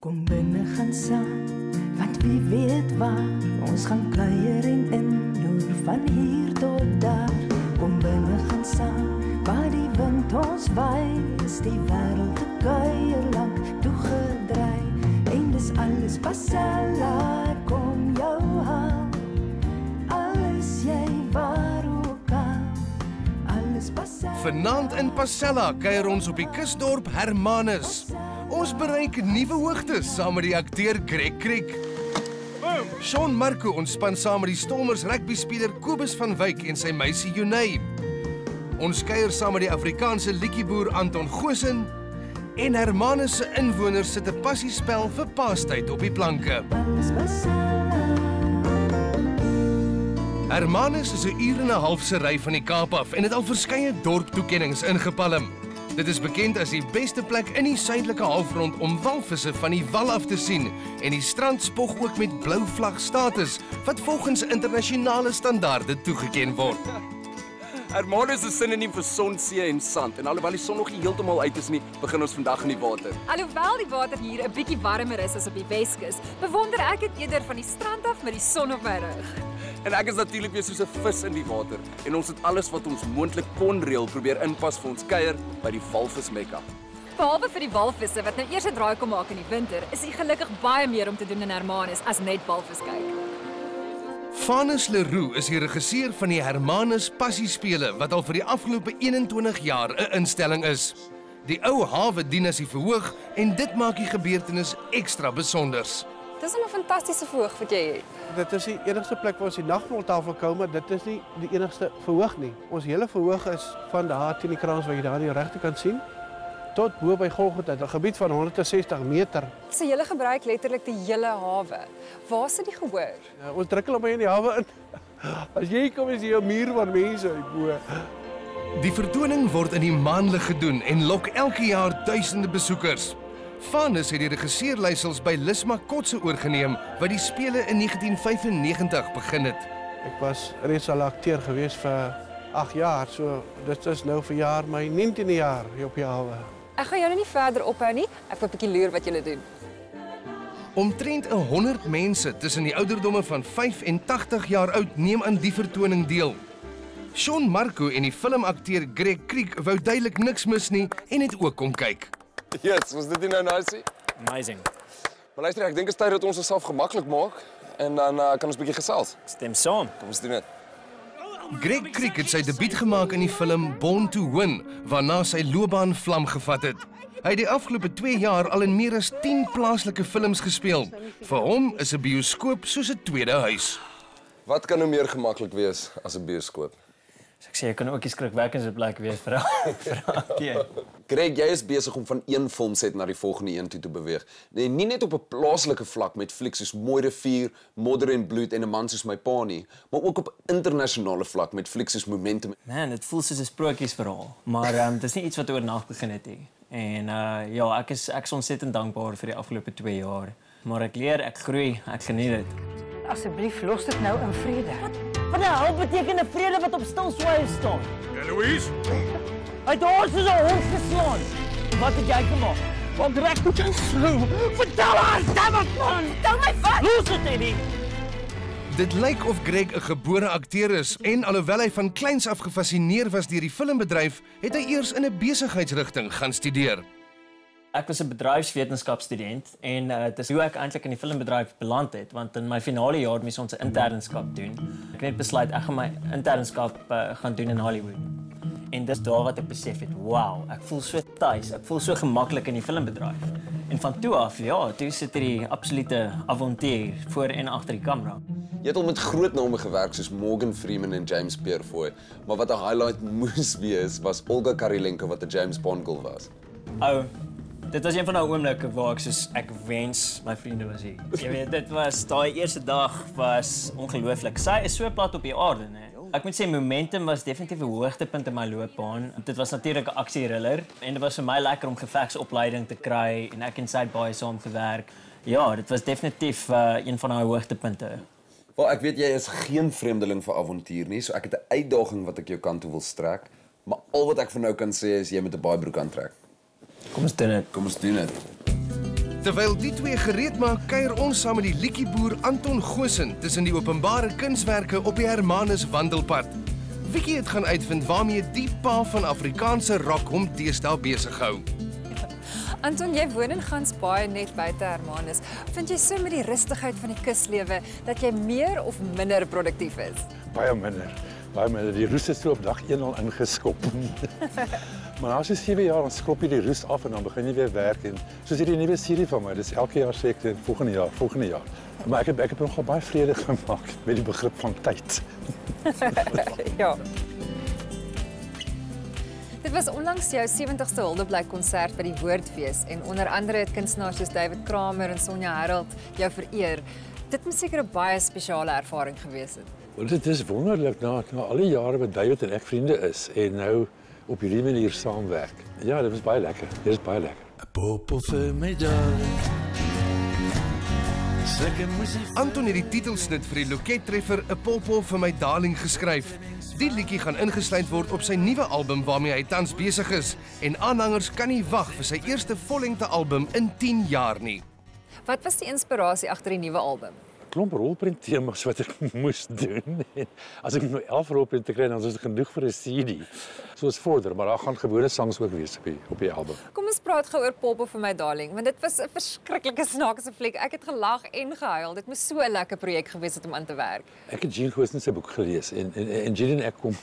Kom binne gaan saam, want wie weet waar ons gaan kuier en inloer van hier tot daar. Kom binne gaan saam, waar die wind ons waai, is die wêreld te kuier lank toegedraai. En dis alles Pasella, kom jou haal, alles jy waar ook al, alles Pasella. Vanaand in Pasella kuier ons op die kusdorp Hermanus. Ons bereik nuwe hoogtes saam met die akteur Greg Kriek. Sean Marco ontspan saam met die Stormers rugbyspeler Kobus van Wyk en sy meisie Junay. Ons kuier saam met die Afrikaanse liedjieboer Anton Goosen en Hermanus se inwoners sit 'n passiespel vir Paastyd op die planke. Hermanus is 'n uur en 'n half se ry van die Kaap af en het al verskeie dorptoekennings ingepalm. Dit is bekend as die beste plek in die suidelike halfrond om walvisse van die wal af te sien en die strand spog ook met blou vlag status wat volgens internasionale standaarde toegeken word. Hermanus is sinoniem vir son, see en sand en alhoewel die son nog nie heeltemal uit is nie, begin ons vandag in die water. Alhoewel die water hier 'n bietjie warmer is as op die Weskus, bewonder ek dit eerder van die strand af met die son op my rug. En ek is natuurlik weer soos 'n vis in die water en ons het alles wat ons moontlik kon reël probeer inpas vir ons kuier by die walvismekka. Behalwe vir die walvisse wat nou eers 'n draai kom maak in die winter, is hier gelukkig baie meer om te doen in Hermanus as net walvis kyk. Vanus Leroux is die regisseur van die Hermanus Passiespele wat al vir die afgelope 21 jaar 'n instelling is. Die ou hawe dien as die verhoog en dit maak die gebeurtenis ekstra besonders. Dis 'n fantastiese verhoog wat jy het. Dit is die enigste plek waar ons die nagmaaltafel kou, maar dit is nie die enigste verhoog nie. Ons hele verhoog is van daar teen die kraans wat jy daar aan die regterkant sien, tot bo by Golgotha, 'n gebied van 160 meter. So julle gebruik letterlik die hele hawe. Waar sit die gehoor? Ja, ons druk hulle by in die hawe in. As jy kom is hier 'n muur van mense uit bo. Die vertoning word in die maanlig gedoen en lok elke jaar duisende besoekers. Vanus het die regisseurleiersels by Lisma Kotse oorgeneem wat die spele in 1995 begin het. Ek was reeds al akteur gewees vir 8 jaar, so dit is nou verjaar my 19de jaar hier op die hawe. Ek gaan jou nou nie verder ophou nie. Ek wil 'n bietjie loer wat julle doen. Omtrent 100 mense tussen die ouderdomme van 5 en 80 jaar oud neem aan die vertoning deel. Sean Marco en die filmakteur Greg Kriek wou duidelik niks mis nie en het ook kom kyk. Yes, was dit nie nou nice? Amazing. Maar luister, ek dink dit is tyd dat ons onsself gemaklik maak en dan kan ons 'n bietjie gesels. Stem saam. Kom ons doen dit. Greg Kriek het sy debuut gemaak in die film Born to Win, waarna sy loopbaan vlam gevat het. Hy het die afgelope 2 jaar al in meer as 10 plaaslike films gespeel. Vir hom is 'n bioskoop soos 'n tweede huis. Wat kan nou meer gemaklik wees as 'n bioskoop? So ek sê jy kan ook 'n skrikwekkende plek wees vir 'n akteur. Greg, jy is besig om van een filmset na die volgende een toe te beweeg. Nee, nie net op 'n plaaslike vlak met flieks soos Mooi Rivier, Modder en Bloed en 'n man soos my pa nie, maar ook op internasionale vlak met flieks soos Momentum. Man, dit voel soos 'n sprokiesverhaal, maar dit is nie iets wat oornag begin het nie. En ja, ek is ontsettend dankbaar vir die afgelope 2 jaar. Maar ek leer, ek groei, ek geniet dit. Asseblief los dit nou in vrede. Wat die hel beteken 'n vrede wat op stil swaaye staan? Ja, Louise? Hy het ons soos 'n hond geslaan. Wat het jy gemaak? Wat reg met jou vrou? Vertel haar, damn it man! Tel my vas! Los dit, Eddie! Dit lyk of Greg 'n gebore akteur is en alhoewel hy van kleins af gefassineer was deur die filmbedryf, het hy eers in 'n besigheidsrigting gaan studeer. Ek was 'n bedryfswetenskapstudent en dit is hoe ek eintlik in die filmbedryf beland het, want in my finale jaar moes ons 'n internskap doen. Ek het besluit ek gaan my internskap gaan doen in Hollywood. En dis daar wat ek besef het, wow, ek voel so tuis, ek voel so gemaklik in die filmbedryf. En van toe af, ja, toe sit hierdie absolute avontuur voor en agter die kamera. Jy het al met groot name gewerk soos Morgan Freeman en James Purefoy, maar wat 'n highlight moes wees was Olga Kurylenko wat 'n James Bond girl was. Dit was een van daai oomblikke waar ek wens my vriende was hier. Jy weet, dit was daai eerste dag was ongelooflik. Sy is so plat op die aarde, né? Ek moet sê Momentum was definitief 'n hoogtepunt in my loopbaan. Dit was natuurlik 'n aksieriller en dit was vir my lekker om gevegsopleiding te kry en ek en sy het baie saam gewerk. Ja, dit was definitief een van daai hoogtepunte. Wel, ek weet jy is geen vreemdeling vir avontuur nie, so ek het 'n uitdaging wat ek jou kant toe wil strek, maar al wat ek vir nou kan sê is jy moet 'n baie broek aantrek. Kom ons doen dit. Kom ons doen dit. Terwyl die twee gereed maak, kuier ons saam met die liedjieboer Anton Goosen tussen die openbare kunswerke op die Hermanus wandelpad. Wiekie het gaan uitvind waarmee die pa van Afrikaanse rock hom deesdae besig hou. Anton, jy woon in Gansbaai net buite Hermanus. Vind jy so met die rustigheid van die kuslewe dat jy meer of minder produktief is? Baie minder. Baie minder. Die roes is so op dag 1 al ingeskop. Maar na so 7 jaar, dan skop jy die roes af en dan begin jy weer werk. En soos hierdie nuwe serie van my, dis elke jaar sê ek volgende jaar. Maar ek heb nogal baie vrede gemaak met die begrip van tyd. Ja. Dit was onlangs jou 70ste Huldeblyk konsert by die Woordfees en onder andere het kunstenaars soos David Kramer en Sonja Harold jou vereer. Dit moet seker 'n baie spesiale ervaring gewees het. Want dit is wonderlik na al die jare wat David en ek vriende is en nou op hierdie manier saamwerk. Ja, dit was baie lekker. Dit is baie lekker. 'n Poppel vir my darling. Anton het die titelsnit vir die Loket-treffer 'n Poppel vir my darling geskryf. Die liedjie gaan ingesluit word op sy nuwe album waarmee hy tans besig is en aanhangers kan nie wag vir sy eerste vollengte album in 10 jaar nie. Wat was die inspirasie agter die nuwe album? Klomp rolprent temas wat ek moes doen. En as ek nou 11 rolprente kry, dan is dit genoeg vir 'n CD. Soos vorder, maar daar gaan gewone songs ook wees op die album. Kom ons praat gou oor Poppel vir my darling, want dit was 'n verskriklike snaakse fliek. Ek het gelag en gehuil. Dit moes so 'n lekker projek gewees het om aan te werk. Ek het Jean Goosen se boek gelees en Jean en ek kom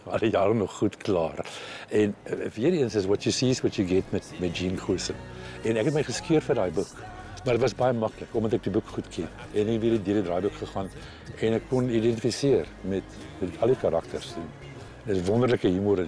al die jare nog goed klaar. En weer eens is what you see is what you get met Jean Goosen. En ek het my geskeur vir daai boek. Maar dit was baie maklik omdat ek die boek goed ken. En ek het deur die draaiboek gegaan en ek kon identifiseer met al die karakters. Dit is wonderlike humor.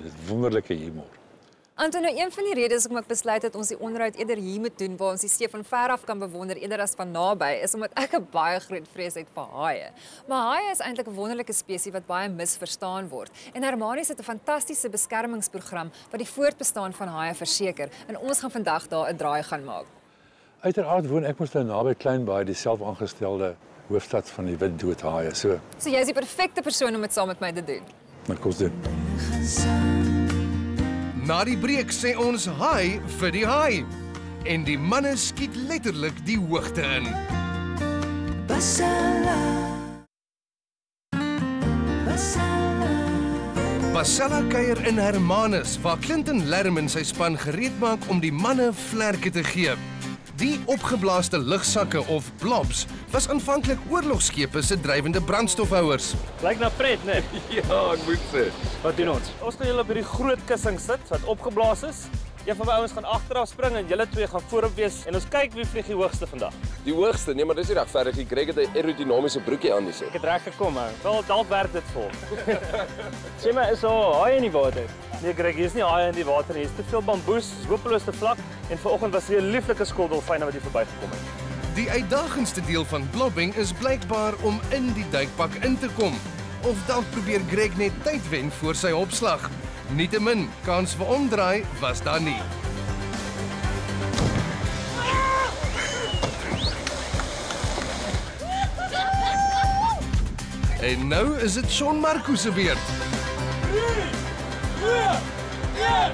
Anton, nou een van die redes hoekom ek besluit het ons die onderhoud eerder hier moet doen waar ons die see van ver af kan bewonder eerder as van naby, is omdat ek 'n baie groot vrees het vir haie. Maar haie is eintlik 'n wonderlike spesies wat baie misverstaan word. En Hermanus het 'n fantastiese beskermingsprogram wat die voortbestaan van haie verseker. En ons gaan vandag daar 'n draai gaan maak. Uiteraard woon ek mos nou naby Kleinbaai, die selfaangestelde hoofstad van die wit doodhaie. So jy is die perfekte persoon om dit saam met my te doen. Maar kom ons doen. Na die breek sê ons haai vir die haai. En die manne skiet letterlik die hoogte in. Basella kuier in Hermanus, waar Clinton Lerm en sy span gereed maak om die manne vlerke te gee. Die opgeblaaste lugsakke of blobs was aanvanklik oorlogsschepe se drywende brandstofhouers. Lyk na pret, né? Ja, ek moet sê. Wat doen ons? Ons gaan julle op hierdie groot kussing sit wat opgeblaas is. Een van my ouens gaan agteraf spring en julle twee gaan voorop wees en ons kyk wie vlieg die hoogste vandag. Die hoogste? Nee, maar dis nie regverdig. Greg het 'n aerodinamiese broekie aan dis. Ek het reg gekom, ou. Wel, dalk werk dit vol. Sê maar, is daar haai in die water? Nee, Greg, hier is nie haai in die water nie. Hier is te veel bamboes, hopeloos te vlak en vanoggend was hier 'n lieflike skooldolfyne wat hier verbygekom het. Die uitdagendste deel van blobbing is blykbaar om in die duikpak in te kom. Of dalk probeer Greg net tyd wen voor sy opslag. Nietemin, kans vir omdraai was daar nie. En nou is dit Sean Marco se beurt. 3, 2, 1.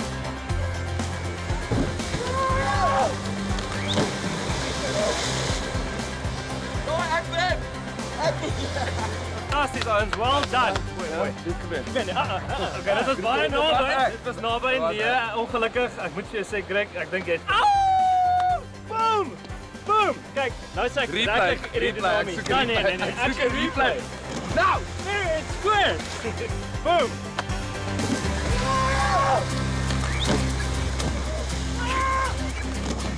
Fantasties, ouens. Well done. Oei, okay, dit was baie naby. Dit was naby. Nee, ongelukkig. Ek moet vir jou sê, Greg, ek dink jy het... Boom! Boom! Kyk, nou sê ek regtig aerodinamies. Nee. Ek sê replay. Nou! It's square! Boom!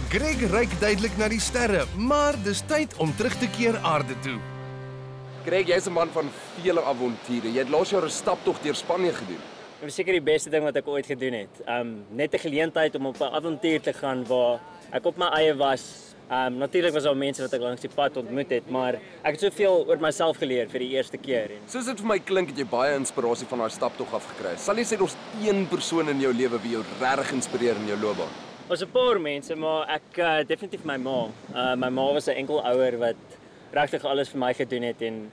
Greg ryk duidelik na die sterre, maar dis tyd om terug te keer aarde toe. Greg, jy's 'n man van vele avonture. Jy het laas jaar 'n staptog deur Spanje gedoen. Dit was seker die beste ding wat ek ooit gedoen het. Net 'n geleentheid om op 'n avontuur te gaan waar ek op my eie was. Natuurlik was daar mense wat ek langs die pad ontmoet het, maar ek het soveel oor myself geleer vir die eerste keer. Soos dit vir my klink, het jy baie inspirasie van daai staptog af gekry. Sal jy sê daar's een persoon in jou lewe wie jou regtig inspireer in jou loopbaan? Ons 'n paar mense, maar ek definitief my ma. My ma was 'n enkel ouer wat regtig alles vir my gedoen het en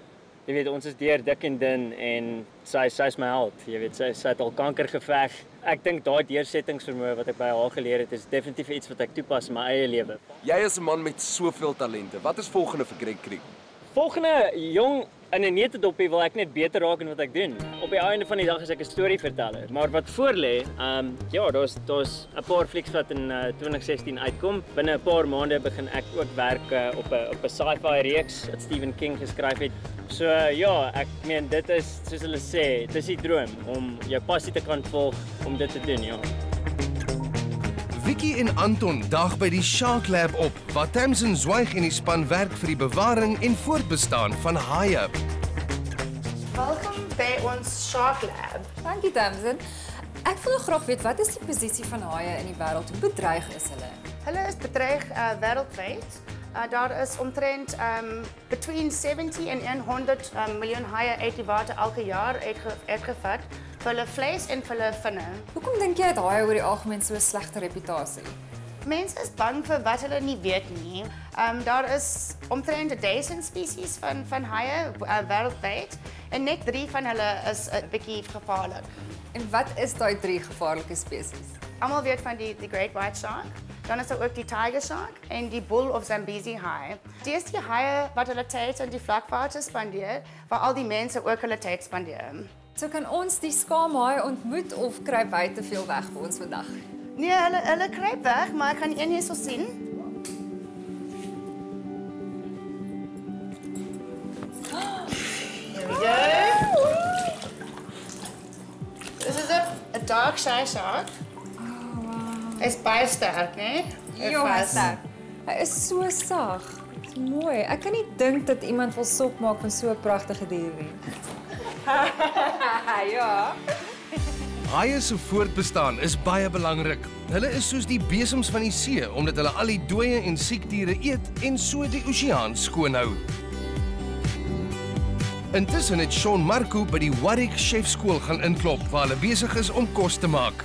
Jy weet, ons is deur dik en dun en sy's my held. Jy weet, sy het al kanker geveg. Ek dink daai deursettingsvermoë wat ek by haar geleer het, is definitief iets wat ek toepas in my eie lewe. Jy is 'n man met soveel talente. Wat is volgende vir Greg Kriek? Volgende jong in 'n netedoppie wil ek net beter raak in wat ek doen. Op die einde van die dag is ek 'n storieverteller, maar wat voor lê, ja, daar's 'n paar flieks wat in 2016 uitkom. Binne 'n paar maande begin ek ook werk op 'n sci-fi reeks wat Stephen King geskryf het. So ja, ek meen dit is soos hulle sê, dis die droom om jou passie te kan volg om dit te doen, ja. Vicky en Anton dag by die Shark Lab op, waar Tamsin Zwyg en die span werk vir die bewaring en voortbestaan van haie. Welkom by ons Shark Lab. Dankie Tamsin. Ek wil nog graag weet, wat is die posisie van haie in die wêreld? Hoe bedreig is hulle? Hulle is bedreig wêreldwyd. Daar is omtrent between 70 en 100 miljoen haie uit die water elke jaar uitgevat vir hulle vleis en vir hulle vinne. Hoekom dink jy het haie oor die algemeen so 'n slegte reputasie? Mense is bang vir wat hulle nie weet nie. Daar is omtrent 1000 spesies van haie wêreldwyd en net 3 van hulle is 'n bietjie gevaarlik. En wat is daai 3 gevaarlike spesies? Almal weet van die Great White Shark. Dan is daar ook die Tiger Shark en die Bull of Zambezi haai. Die is die haie wat hulle tyd in die vlakwater spandeer, waar al die mense ook hulle tyd spandeer. So kan ons die skaamhaai ontmoet of kruip hy te veel weg vir ons vandag? Nee, hulle kruip weg, maar ek kan een hier so sien. Here we go. This is a dark shy shark. Oh, wow. Hy is baie sterk, né? Sterk. Hy is so sag. Dit is mooi. Ek kan nie dink dat iemand wil sop maak van so 'n pragtige dier nie. Ja. Haie se voortbestaan is baie belangrik. Hulle is soos die besems van die see, omdat hulle al die dooie en siek diere eet en so die oseaan skoon hou. Intussen het Sean Marco by die Warwick Chefskool gaan inklop, waar hulle besig is om kos te maak.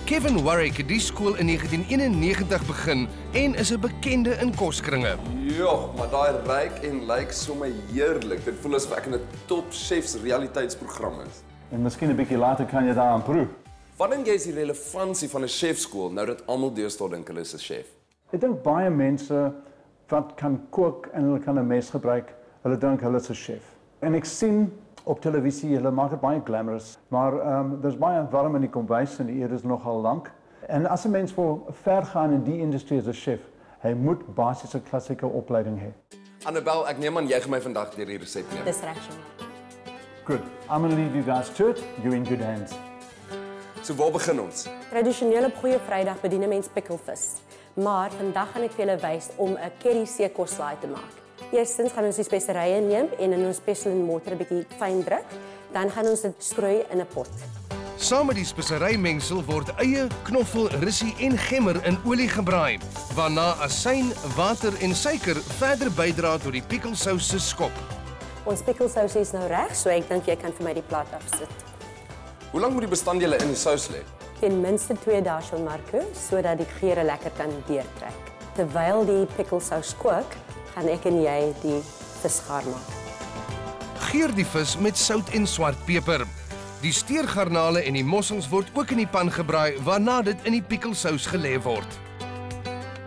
Kevin Warwick het die skool in 1991 begin en is 'n bekende in koskringe. Ja, maar daai ryk en lyk sommer heerlik. Dit voel asof ek in 'n top chefs realiteitsprogram is. En miskien 'n bietjie later kan jy daaraan proe. Wat dink jy is die relevantie van 'n chefskool nou dat almal deesdae dink hulle is 'n chef? Ek dink baie mense wat kan kook en hulle kan 'n mes gebruik, hulle dink hulle is 'n chef. En ek sien op televisie, hulle maak dit baie glamorous, maar daar's baie warm in die kombuis en die eer is nogal lank. En as 'n mens wil ver gaan in die industrie as 'n chef, hy moet basiese klassieke opleiding hê. Annabel, ek neem aan jy gaan my vandag deur die resep neem. Dis reg. Good. I'm going to leave you guys to it. You're in good hands. So waar begin ons? Tradisioneel op Goeie Vrydag bedien 'n mens pikkelvis, maar vandag gaan ek vir julle wys om 'n curry seekosslaai te maak. Eerstens gaan ons die speserye neem en in ons pestle en mortar 'n bietjie fyn druk, dan gaan ons dit strooi in 'n pot. Saam met die speserymengsel word eie, knoffel, russie en gemmer in olie gebraai, waarna asyn, water en suiker verder bydra tot die pickelsous se skop. Ons pickelsous is nou reg, so ek dink jy kan vir my die plat afsit. Hoe lank moet die bestanddele in die sous lê? Ten minste 2 dae, Sean Marco, sodat die geure lekker kan deurtrek. Terwyl die pickelsous kook, gaan ek en jy die vis gaar maak. Geur die vis met sout en swart peper. Die steergarnale en die mossels word ook in die pan gebraai, waarna dit in die pickelsous gelê word.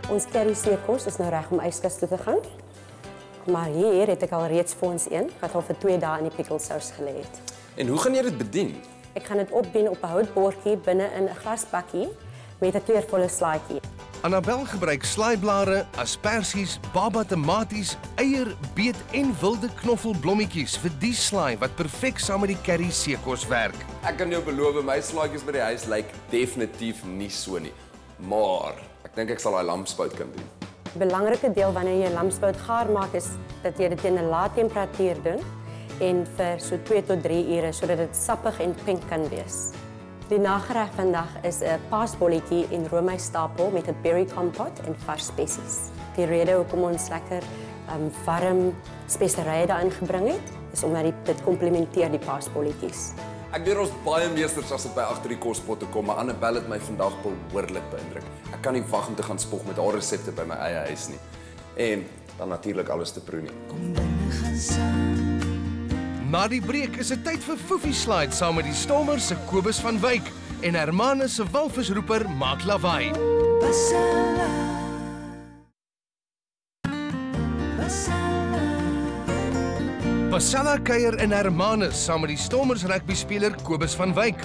Ons curry seekos is nou reg om yskas toe te gaan. Maar hier het ek al reeds vir ons een wat al vir 2 dae in die pickelsous gelê het. En hoe gaan jy dit bedien? Ek gaan dit opdien op 'n houtbordjie binne in 'n glasbakkie met 'n kleurvolle slaaitjie. Annabel gebruik slaaiblare, asperges, baba tomaties, eier, beet en wilde knoffelblommetjies vir die slaai wat perfek saam met die curry seekos werk. Ek kan jou beloof, my slaaitjies by die huis lyk definitief nie so nie. Maar ek dink ek sal daai lamspout kan doen. Die belangrike deel wanneer jy lamspout gaar maak is dat jy dit teen 'n lae temperatuur doen en vir so 2 tot 3 ure sodat dit sappig en pink kan wees. Die nagereg vandag is 'n paasbolletjie en roomystapel met 'n berry kompot en vars spesies. Die rede hoekom ons lekker warm speserye daarin gebring het, is omdat dit komplementeer die paasbolletjies. Ek weet ons baie meesters as dit by agter die kospotte kom, maar Annabel het my vandag behoorlik beïndruk. Ek kan nie wag om te gaan spog met haar resepte by my eie huis nie. En dan natuurlik alles te proe nie. Kom binne gaan saam, Na die breek is dit tyd vir Foefie Slide saam met die Stormers se Kobus van Wyk en Hermanus se walvisroeper maak lawaai. Pasella kuier in Hermanus saam met die Stormers rugbyspeler Kobus van Wyk.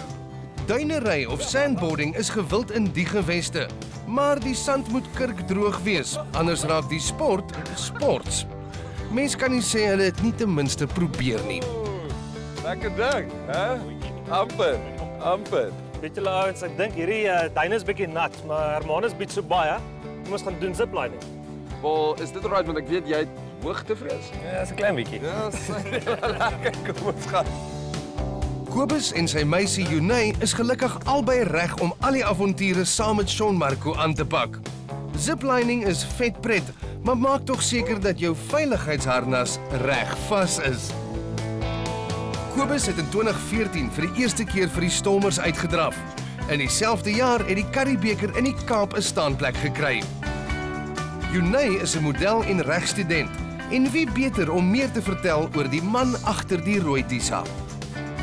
Duinery of sandboarding is gewild in die geweste, maar die sand moet kurkdroog wees, anders raak die sport sports. Mens kan nie sê hulle het nie ten minste probeer nie. Lekker ding, hè? Amper. Weet julle ouens, ek dink hierdie duine is bietjie nat, maar Hermanus bied so baie. Kom ons gaan doen ziplining. Wel, is dit alright want ek weet jy het hoogtevrees? Ja, is 'n klein bietjie. Ja, lekker. Kom ons gaan. Kobus en sy meisie Junay is gelukkig albei reg om al die avonture saam met Sean Marco aan te pak. Ziplining is vet pret, maar maak tog seker dat jou veiligheidsharnas reg vas is. Kobus het in 2014 vir die eerste keer vir die Stormers uitgedraf. In dieselfde jaar het die Curriebeeker in die Kaap 'n staanplek gekry. Junay is 'n model en regstudent en wie beter om meer te vertel oor die man agter die rooi tisa.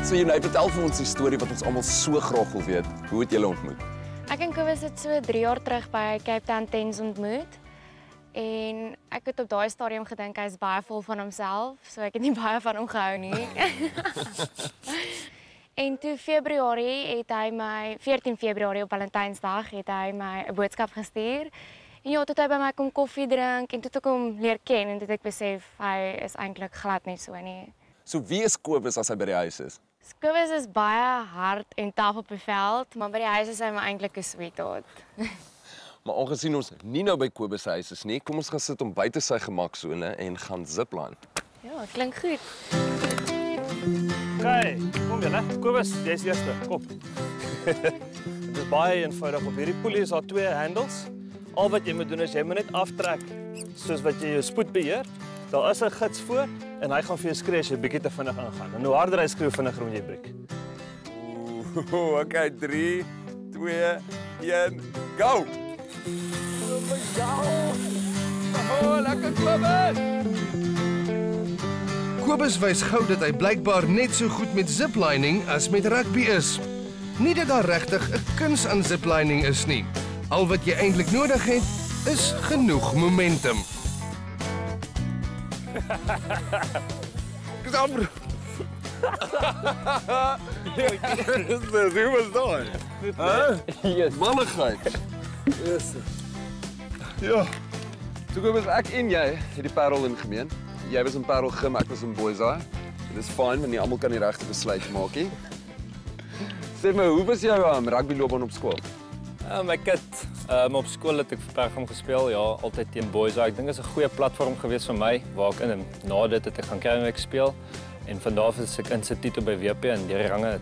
So Junay, vertel vir ons die storie wat ons almal so graag wil weet. Hoe het julle ontmoet? Ek en Kobus het so 3 jaar terug by Cape Town Tens ontmoet. En ek het op daai stadium gedink hy is baie vol van homself, so ek het nie baie van hom gehou nie. En toe Februarie het hy my 14 Februarie op Valentynsdag het hy my 'n boodskap gestuur. En ja, toe het hy by my kom koffie drink en toe het ek hom leer ken en toe het ek besef hy is eintlik glad nie so nie. So wie is Kobus as hy by die huis is? Kobus is baie hard en taaf op die veld, maar by die huis is hy maar eintlik 'n sweetheart. Maar aangesien ons nie nou by Kobus se huis is nie, kom ons gaan sit om buite sy gemaksone en gaan zipline. Ja, klink goed. Okay, kom julle. Kobus, jy's eerste. Kom. Dit is baie eenvoudig. Op hierdie poelie is daar 2 handles. Al wat jy moet doen is jy moet net aftrek soos wat jy jou spoed beheer. Daar is 'n gids voor en hy gaan vir jou skree as jy bietjie te vinnig ingaan. En hoe harder hy skree, hoe vinniger moet jy breek. Ooh, okay, 3, 2, 1, go! Oh, lekker Kobus! Kobus wys gou dat hy blykbaar net so goed met ziplining as met rugby is. Nie dat daar regtig 'n kuns aan ziplining is nie. Al wat jy eintlik nodig het, is genoeg momentum. Hoe was daai? Yes. Malligheid. Yes. Ja. Toe Kobus, ek en jy het die Parel in gemeen. Jy was in Parel gym, ek was in Boys Eye. Dit is fyn want nie almal kan die regte besluit maak nie. Sê my, hoe was jou rugbyloopbaan op skool? Ek het op skool het ek vir Pelgrim gespeel, ja, altyd teen Boys Eye. Ek dink dit is 'n goeie platform gewees vir my waar ek in en na dit het ek gaan Kermweg speel en van daar af is ek in sy titel by WP en deur die range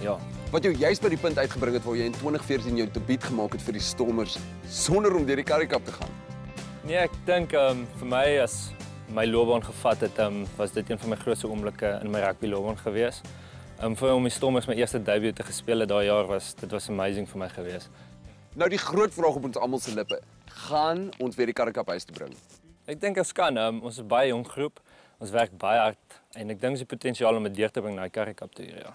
ja. Wat jou juist by die punt uitgebring het waar jy in 2014 jou debuut gemaak het vir die Stormers sonder om deur die Currie Cup te gaan. Nee, ek dink vir my as my loopbaan gevat het, was dit een van my grootste oomblikke in my rugbyloopbaan gewees. Vir om die Stormers my eerste debuut te gespeel het daai jaar dit was amazing vir my gewees. Nou die groot vraag op ons almal se lippe, gaan ons weer die Currie Cup huis toe bring? Ek dink ons kan, ons is 'n baie jong groep, ons werk baie hard en ek dink ons het potensiaal om dit deur te bring na die Currie Cup toe, ja.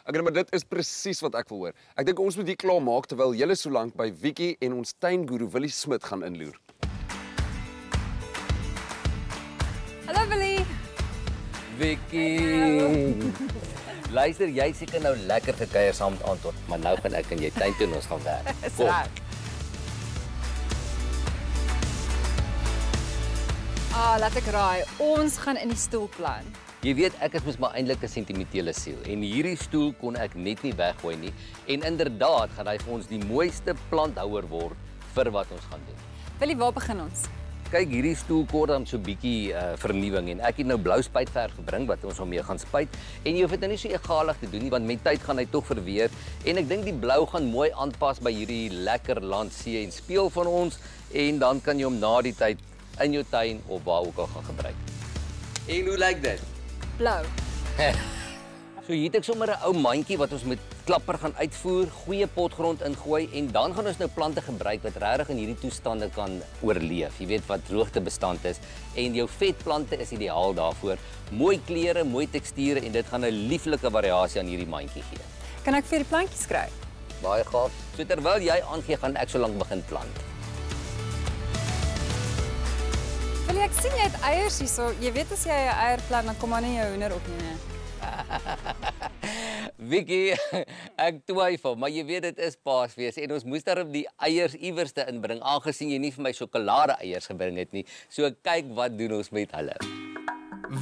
Ek maar dit is presies wat ek wil hoor. Ek dink ons moet dit klaar maak terwyl julle so lank by Wiekie en ons tuinguru Willie Smit gaan inloer. Hallo Willie. Wiekie. Luister, jy seker nou lekker gekuier saam met Anton, maar nou gaan ek en jy tuin toe en ons gaan werk. Kom. Laat ek raai. Ons gaan in die stoel plan. Jy weet, ek is mos maar eintlik 'n sentimentele siel en hierdie stoel kon ek net nie weggooi nie en inderdaad gaan hy vir ons die mooiste planthouer word vir wat ons gaan doen. Willie, waar begin ons? Kyk, hierdie stoel kort dan so 'n bietjie vernuwing en ek het nou blou spuitverf gebring wat ons hom mee gaan spuit en jy hoef dit nou nie so egalig te doen nie want met tyd gaan hy tog verweer en ek dink die blou gaan mooi aanpas by hierdie lekker landsee en speel van ons en dan kan jy hom na die tyd in jou tuin of waar ook al gaan gebruik. En hoe lyk dit? Blou. So hier het ek sommer 'n ou mandjie wat ons met klapper gaan uitvoer, goeie potgrond ingooi en dan gaan ons nou plante gebruik wat regtig in hierdie toestande kan oorleef. Jy weet wat droogtebestand is en jou vetplante is ideaal daarvoor. Mooi kleure, mooi teksture en dit gaan 'n lieflike variasie aan hierdie mandjie gee. Kan ek vir die plantjies kry? Baie gaaf. So terwyl jy aangee, gaan ek so lank begin plant. Wil ek sien jy het eiers hierso. Jy weet as jy 'n eier plant dan kom maar nie jou hoender op nie. Vicky, ek twyfel, maar jy weet dit is Paasfees en ons moes daarop die eiers iewerste inbring, aangesien jy nie vir my sjokolade eiers gebring het nie. So kyk wat doen ons met hulle.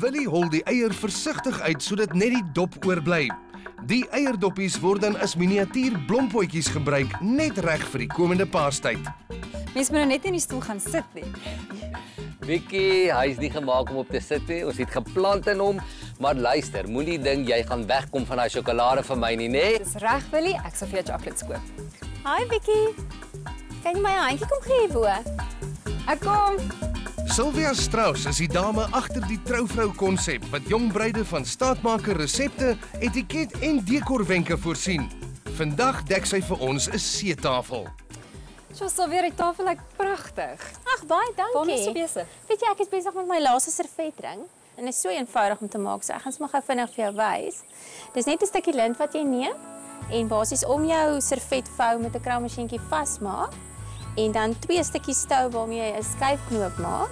Willie hol die eier versigtig uit sodat net die dop oorbly. Die eierdoppies word dan as miniatuur blompotjies gebruik net reg vir die komende Paastyd. Mens moet nou net in die stoel gaan sit nie. Vicky, hy is nie gemaak om op te sit nie. Ons het geplant in hom, maar luister, moenie dink jy gaan wegkom van daai sjokolade vir my nie, né? Dis reg, Willie, ek sal vir jou chocolates koop. Hi Vicky. Kan jy my 'n handjie kom gee bo? Ek kom. Sylvia Strauss is die dame agter die trouvrou konsep wat jong bruide van staatmaker resepte, etiket en dekorwenke voorsien. Vandag dek sy vir ons 'n seetafel. So Sylvia, die tafel lyk pragtig. Ag, baie dankie. Waarom is jy besig? Weet jy, ek is besig met my laaste servetring en dit is so eenvoudig om te maak. So ek gaan sommer gou vinnig vir jou wys. Dis net 'n stukkie lint wat jy neem en basies om jou servet vou met 'n kraalmasjienkie vasmaak. En dan 2 stukkies stou waarmee jy 'n skuifknoop maak.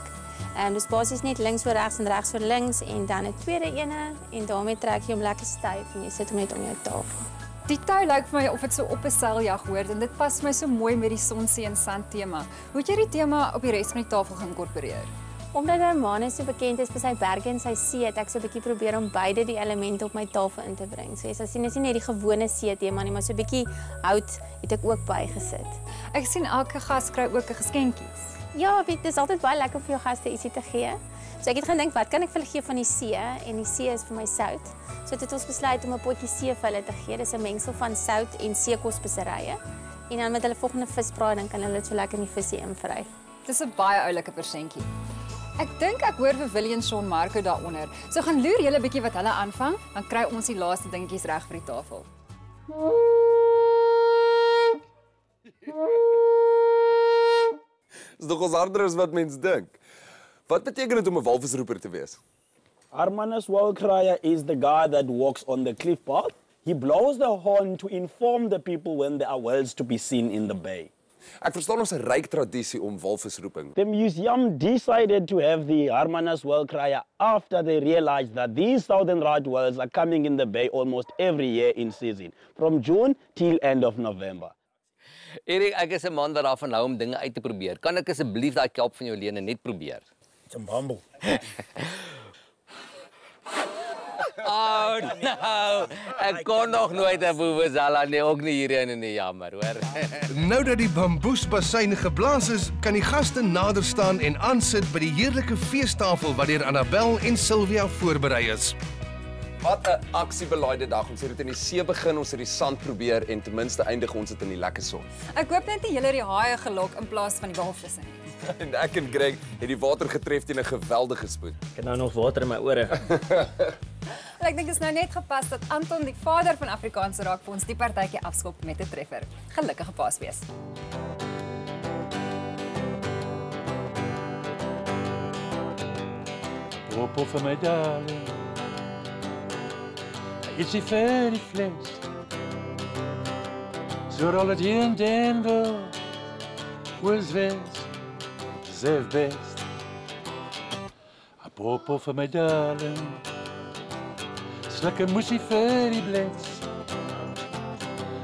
Dus basies net links voor regs en regs voor links en dan 'n tweede ene en daarmee trek jy hom lekker styf en jy sit hom net om jou tafel. Die tou lyk vir my of dit so op 'n seiljag hoort en dit pas my so mooi met die son, see en sand tema. Hoe het jy die tema op die res van die tafel geïnkorporeer? Omdat Hermanus so bekend is vir sy berge en sy see, het ek so 'n bietjie probeer om beide die elemente op my tafel in te bring. So jy sal sien, is nie net die gewone see tema nie, maar so 'n bietjie hout het ek ook bygesit. Ek sien elke gas kry ook 'n geskenkies. Ja, weet, dit is altyd baie lekker vir jou gaste ietsie te gee. So ek het gedink, wat kan ek vir hulle gee van die see? En die see is vir my sout. So het ons besluit om 'n potjie see vir hulle te gee. Dis 'n mengsel van sout en seekospeserye. En dan met hulle volgende visbraai, dan kan hulle dit so lekker in die visie invry. Dis 'n baie oulike persentjie. Ek dink ek hoor vir Willie en Sean Marco daaronder. So gaan loer julle 'n bietjie wat hulle aanvang, dan kry ons die laaste dingetjies reg vir die tafel. Dis nogals harder as wat mens dink. Wat beteken dit om 'n walvisroeper te wees? Hermanus Walkraya is the guy that walks on the cliff path. He blows the horn to inform the people when there are whales to be seen in the bay. Ek verstaan ons 'n ryk tradisie om walvisroeping. The museum decided to have the Hermanus Walkraya after they realized that these southern right whales are coming in the bay almost every year in season, from June till end of November. Erik, ek is 'n man wat daarvan hou om dinge uit te probeer. Kan ek asseblief daai kelp van jou leen en net probeer? It's a bumble. Oh no, ek kon nog nooit 'n vuvuzela nie, ook nie hierin nie, jammer hoor. Nou dat die bamboesbassein geblaas is, kan die gaste nader staan en aansit by die heerlike feestafel wat deur Annabel en Sylvia voorberei is. Wat 'n aksiebelaaide dag. Ons het dit in die see begin, ons het die sand probeer en ten minste eindig ons dit in die lekker son. Ek hoop net nie julle het die haie gelok in plaas van die walvisse nie. En ek en Greg het die water getref teen 'n geweldige spoed. Ek het nou nog water in my ore. En ek dink dit is nou net gepas dat Anton, die vader van Afrikaanse raak, vir ons die partytjie afskop met 'n treffer. Gelukkige Paasfees. Popo vir my darling. Ietsie vir die vlees. So rol het hier in Denver. Was West, Zev best. A popo vir my darling. Slikke moesie vir die blits.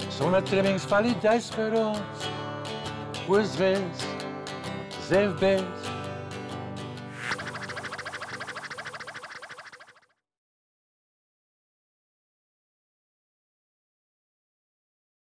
Sonder trimmings val die duis vir ons. Was West, Zev best.